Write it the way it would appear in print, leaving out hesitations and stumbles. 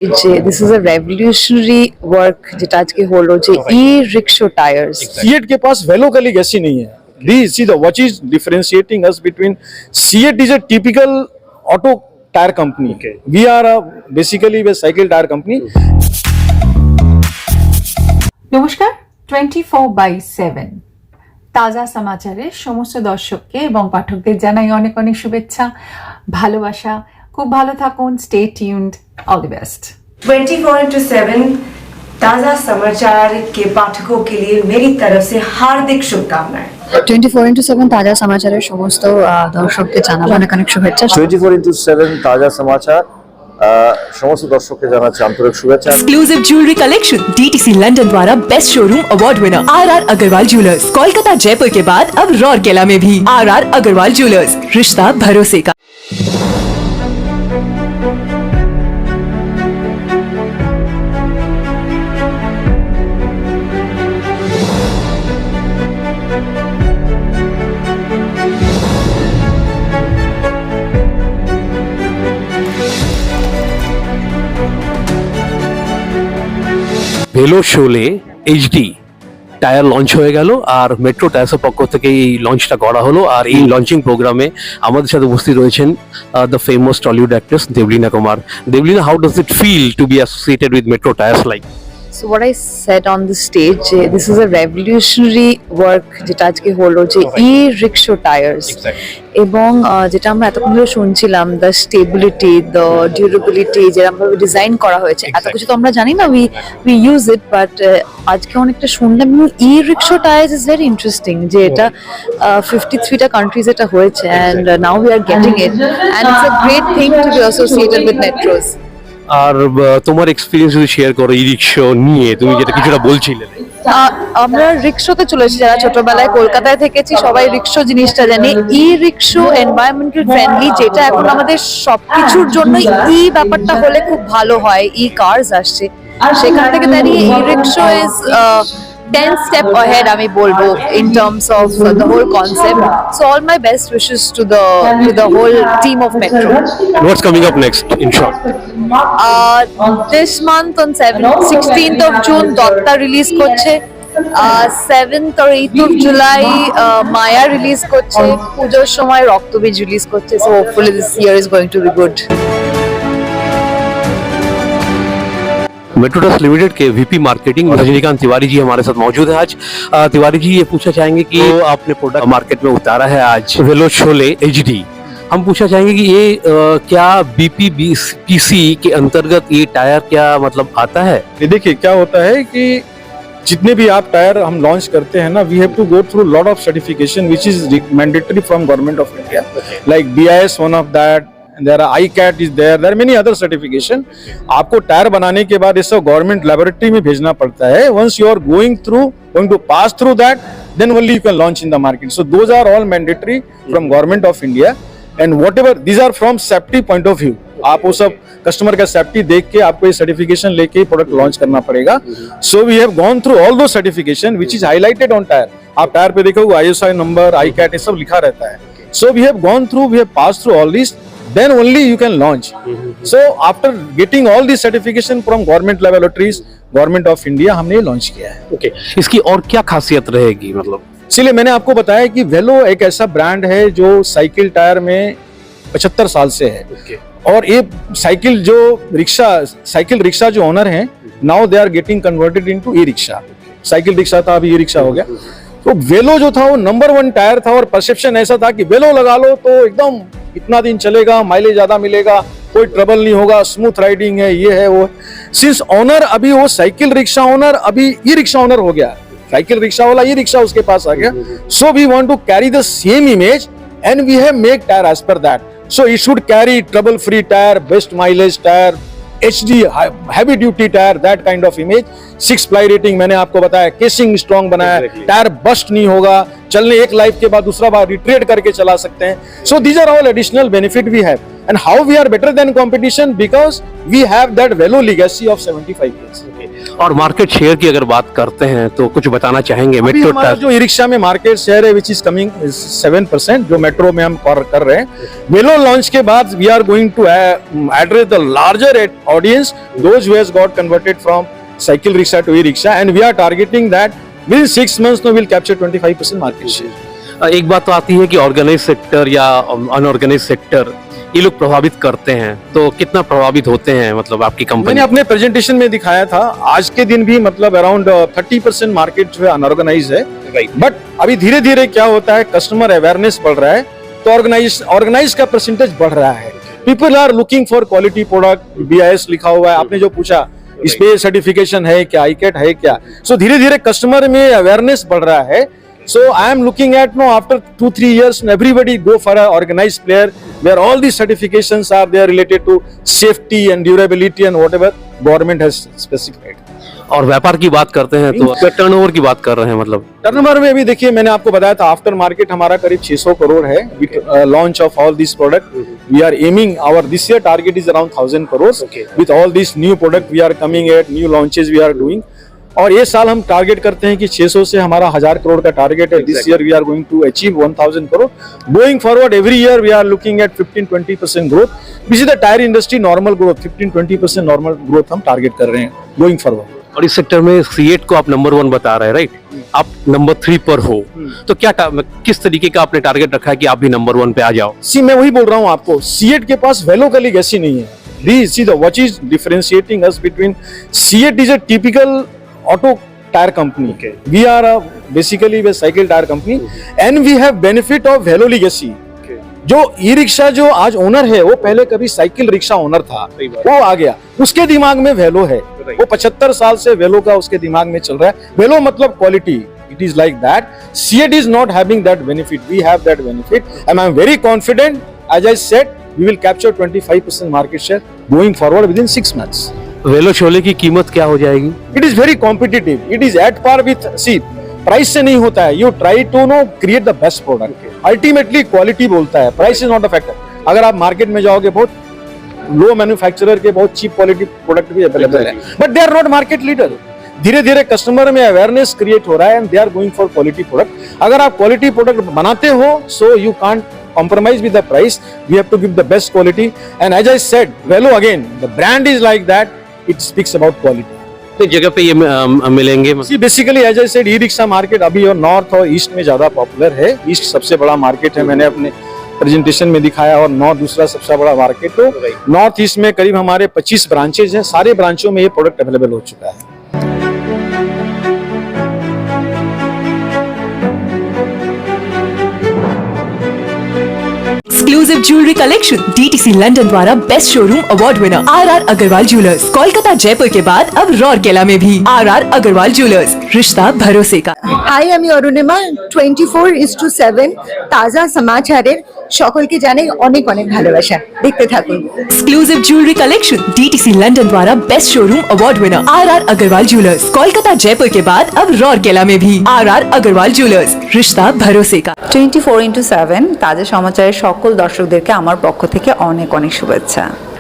This is a revolutionary work যেটা আজকে হলো যে e-rickshaw tires. सीएट के पास वेलो का लेगेसी नहीं है. See the what is differentiating us between Seat is a typical auto tire company. Okay. We are basically a cycle tire company. নমস্কার 24/7 তাজা সমাচারের সমস্ত দর্শককে এবং পাঠকদের জানাই অনেক অনেক শুভেচ্ছা ভালোবাসা খুব ভালো থাকুন stay tuned all the best 24/7 ताज़ा समाचार के पाठकों के लिए मेरी तरफ से हार्दिक शुभकामनाएं। 24/7 তাজা সমাচারের সমস্ত দর্শকদের জানাবো অনেক অনেক শুভেচ্ছা 24/7 ताजा समाचार समस्त दर्शक के জানাচ্ছি আন্তরিক শুভেচ্ছা exclusive jewellery collection DTC London द्वारा best showroom award winner RR Agarwal jewellers Kolkata Jaipur के बाद अब रौरकेला में भी RR अग्रवाल ज्वेलर्स रिश्ता भरोसे का। ভেলো শোলে এইচডি টায়ার লঞ্চ হয়ে গেল আর মেট্রো টায়ার্সের পক্ষ থেকে এই লঞ্চটা করা হলো আর এই লঞ্চিং প্রোগ্রামে আমাদের সাথে উপস্থিত রয়েছেন the famous Tollywood actress Debolina Kumar. Debolina, how does it feel to be associated with Metro tyres like? So what I said on the stage, this is a revolutionary work যেটা আজকে হলো যে e-rickshaw tires. এবং যেটা আমরা এতক্ষণ ধরে শুনছিলাম দ্য স্টেবিলিটি দ্য ডিউরেবিলিটি যেরকম ভাবে ডিজাইন করা হয়েছে এত কিছু তো আমরা জানি না উই ইউজ ইট বাট আজকে অনেকটা শুনলাম e-rickshaw tires is very interesting যে এটা 53টা কান্ট্রিজ এটা হয়েছে and now we are getting it and it's a great thing to be associated with metros. আর তোমার এক্সপিরিয়েন্স যদি শেয়ার করো ই রিক্সা নিয়ে, তুমি যেটা কিছুটা বলছিলে। আমরা রিক্সাতে চলেছি, যারা ছোটবেলায় কলকাতায় থেকেছি সবাই রিক্সা জিনিসটা জানি। ই রিক্সা এনভায়রনমেন্টাল ফ্রেন্ডলি, যেটা এখন আমাদের সবকিছুর জন্য ই ব্যাপারটা হলে খুব ভালো হয়। ই কার্স আসছে, সেখান থেকে দাঁড়িয়ে ই রিক্সা ইজ 10 step ahead আমি বলবো in terms of the whole concept. So all my best wishes to the whole team of Metro. What's coming up next in short? This month on 16th of June Dotta release করছে, 7th or 8th of July Maya release করছে, পুজোর সময় রক্তবীজ release করছে। So hopefully this year is going to be good. Metro trust limited के VP marketing Rajinikanth Tiwari ji हमारे साथ मौजूद है आज। तिवारी जी, ये पूछना चाहेंगे कि आपने प्रोडक्ट मार्केट में उतारा है आज वेलो शोले एचडी, हम पूछना चाहेंगे कि ये क्या बीपीसी के अंतर्गत ये टायर क्या मतलब आता है? देखिए क्या होता है कि जितने भी आप टायर हम लॉन्च करते हैं ना, we have to go through lot of certification which is mandatory from government of India, like BIS one of that, there are ICAT is there are many other certification. आपको tyre बनाने के बाद ये सब government laboratory में भेजना पड़ता है. Once you are going to pass through that, then only you can launch in the market. So those are all mandatory from government of India, and whatever these are from safety point of view. आप वो सब customer का safety देख के आपको ये certification लेके product launch करना पड़ेगा. So we have gone through all those certification which is highlighted on tire. आप टायर पे देखोगे ISI नंबर, ICAT ये सब लिखा रहता है. So we have gone through, we have passed through all these. Then only you can launch. So after getting all these certification from government laboratories, government of India, हमने launch किया है. Okay, इसकी और क्या खासियत रहेगी मतलब? इसलिए मैंने आपको बताया कि वेलो एक ऐसा ब्रांड है जो साइकिल टायर में 75 साल से है. और ये साइकिल रिक्शा जो ओनर हैं, now they are getting converted into e rickshaw. Cycle rickshaw था, अभी ई रिक्शा हो गया. तो वेलो जो था वो नंबर 1 टायर था और परसेप्शन ऐसा था कि वेलो लगा लो तो एकदम इतना दिन चलेगा, माइलेज ज्यादा मिलेगा, कोई ट्रबल नहीं होगा, स्मूथ राइडिंग है, ये है वो. सिंस ओनर अभी वो साइकिल रिक्शा ओनर अभी ई रिक्शा ओनर हो गया, साइकिल रिक्शा वाला ई रिक्शा उसके पास आ गया. So we want to carry the same image and we have make tyre as per that. So it should carry trouble free tyre, best mileage tyre, HD heavy duty tyre, that kind of image. 6 ply rating मैंने आपको बताया, casing strong बनाया, tyre burst नहीं होगा, चलने एक life के बाद दूसरा बार रिट्रेड करके चला सकते हैं. So these are all additional benefit we have. And how we are better than competition because we have that Velo legacy of 75 years. और मार्केट शेयर की अगर बात करते हैं तो कुछ बताना चाहेंगे अभी मेट्रो हमारा जो ई रिक्शा में मार्केट शेयर है विच इज कमिंग 7%, जो मेट्रो में हम कर रहे हैं। वेलो लॉन्च के बाद we are going to address the larger audience, those who has got converted from cycle rickshaw to e rickshaw, and we are targeting that with 6 months no will capture 25% market share. एक बात तो आती है कि organise sector या unorganise sector ये लोग प्रभावित करते हैं, तो कितना प्रभावित होते हैं मतलब आपकी मैंने कंपनी? अपने प्रेजेंटेशन में दिखाया था, आज के दिन भी मतलब अराउंड 30% मार्केट जो है अनऑर्गेनाइज है। बट अभी धीरे धीरे क्या होता है, कस्टमर अवेयरनेस बढ़ रहा है, तो ऑर्गेनाइज का परसेंटेज बढ़ रहा है। People are looking for quality product, BIS लिखा हुआ है, आपने जो पूछा इसपे सर्टिफिकेशन है क्या, ICAT है क्या, सो धीरे धीरे कस्टमर में अवेयरनेस बढ़ रहा है। So I am looking at now after 2-3 years everybody go for an organized player where all these certifications are there related to safety and durability and whatever government has specified. और व्यापार की बात करते हैं तो टर्नओवर की बात कर रहे हैं मतलब टर्नओवर में भी देखिए, मैंने आपको बताया था आफ्टर मार्केट हमारा करीब 600 करोड़ है with launch of all this product. We are aiming our this year target is around 1000 crore with all this new product we are coming at, new launches we are doing. और ये साल हम target करते हैं कि 600 से हमारा 1000 करोड़ का टारगेट है। This year we are going to achieve 1000 crore. Going forward every year we are looking at 15-20% growth, which is the tyre industry normal growth. 15-20% normal growth हम टारगेट कर रहे हैं गोइंग फॉरवर्ड। और इस सेक्टर में सीएट को आप नंबर 1 बता रहे हैं, राइट? आप नंबर 3 पर हो, तो क्या किस तरीके का आपने टारगेट रखा है कि आप भी नंबर 1 पे आ जाओ? सी मैं वही बोल रहा हूँ आपको, सीएट के पास वेलो का लीगेसी नहीं है। See the what is differentiating us between, CEAT is a typical auto tire company. We are basically a cycle tire company and we have benefit of Velo legacy. जो ई रिक्शा जो आज owner है वो पहले कभी cycle rickshaw owner था, वो आ गया, उसके दिमाग में वेलो है, वो 75 साल से वेलो का उसके दिमाग में चल रहा है। वेलो मतलब quality, it is like that. CEAT is not having that benefit, we have that benefit and I am very confident, as I said we will capture 25% market share going forward within 6 months। Velo शोले की कीमत क्या हो जाएगी? It is very competitive, it is at par with, सी प्राइस से नहीं होता है, you try to no create the best product. Ultimately quality बोलता है, price is not a factor. अगर आप मार्केट में जाओगे बहुत लो मैन्युफैक्चरर के बहुत चीप क्वालिटी प्रोडक्ट भी अवेलेबल है, but they are not market leader. धीरे धीरे कस्टमर में अवेयरनेस क्रिएट हो रहा है and they are going for quality product. अगर आप क्वालिटी प्रोडक्ट बनाते हो, so you can't compromise with the price, we have to give the best quality, and as I said, Velo again, the brand is like that, it speaks about quality. तो जगह पे ये मिलेंगे? See, basically as I said, e rickshaw market अभी और north और east में ज्यादा पॉपुलर है। ईस्ट सबसे बड़ा मार्केट है, मैंने अपने प्रेजेंटेशन में दिखाया, और नॉर्थ दूसरा सबसे बड़ा मार्केट। तो नॉर्थ ईस्ट में करीब हमारे 25 ब्रांचेज हैं, सारे ब्रांचों में ये प्रोडक्ट अवेलेबल हो चुका है। Exclusive jewellery collection DTC London द्वारा best showroom award winner RR Agarwal jewellers, Kolkata Jaipur के बाद अब रौरकेला में भी RR अग्रवाल ज्वेलर्स, रिश्ता भरोसे का। হাই, আমি অরুণিমা। 24:7 তাজা সমাচারের সকলকে জানাই অনেক অনেক ভালোবাসা। দেখতে থাকুন। Exclusive jewellery collection DTC London द्वारा best showroom award winner RR Agarwal jewellers, Kolkata Jaipur के बाद अब रौरकेला में भी RR अग्रवाल ज्वेलर्स, रिश्ता भरोसे का। 24/7 তাজা সমাচারের সকল দর্শকদেরকে আমার পক্ষ থেকে অনেক অনেক শুভেচ্ছা।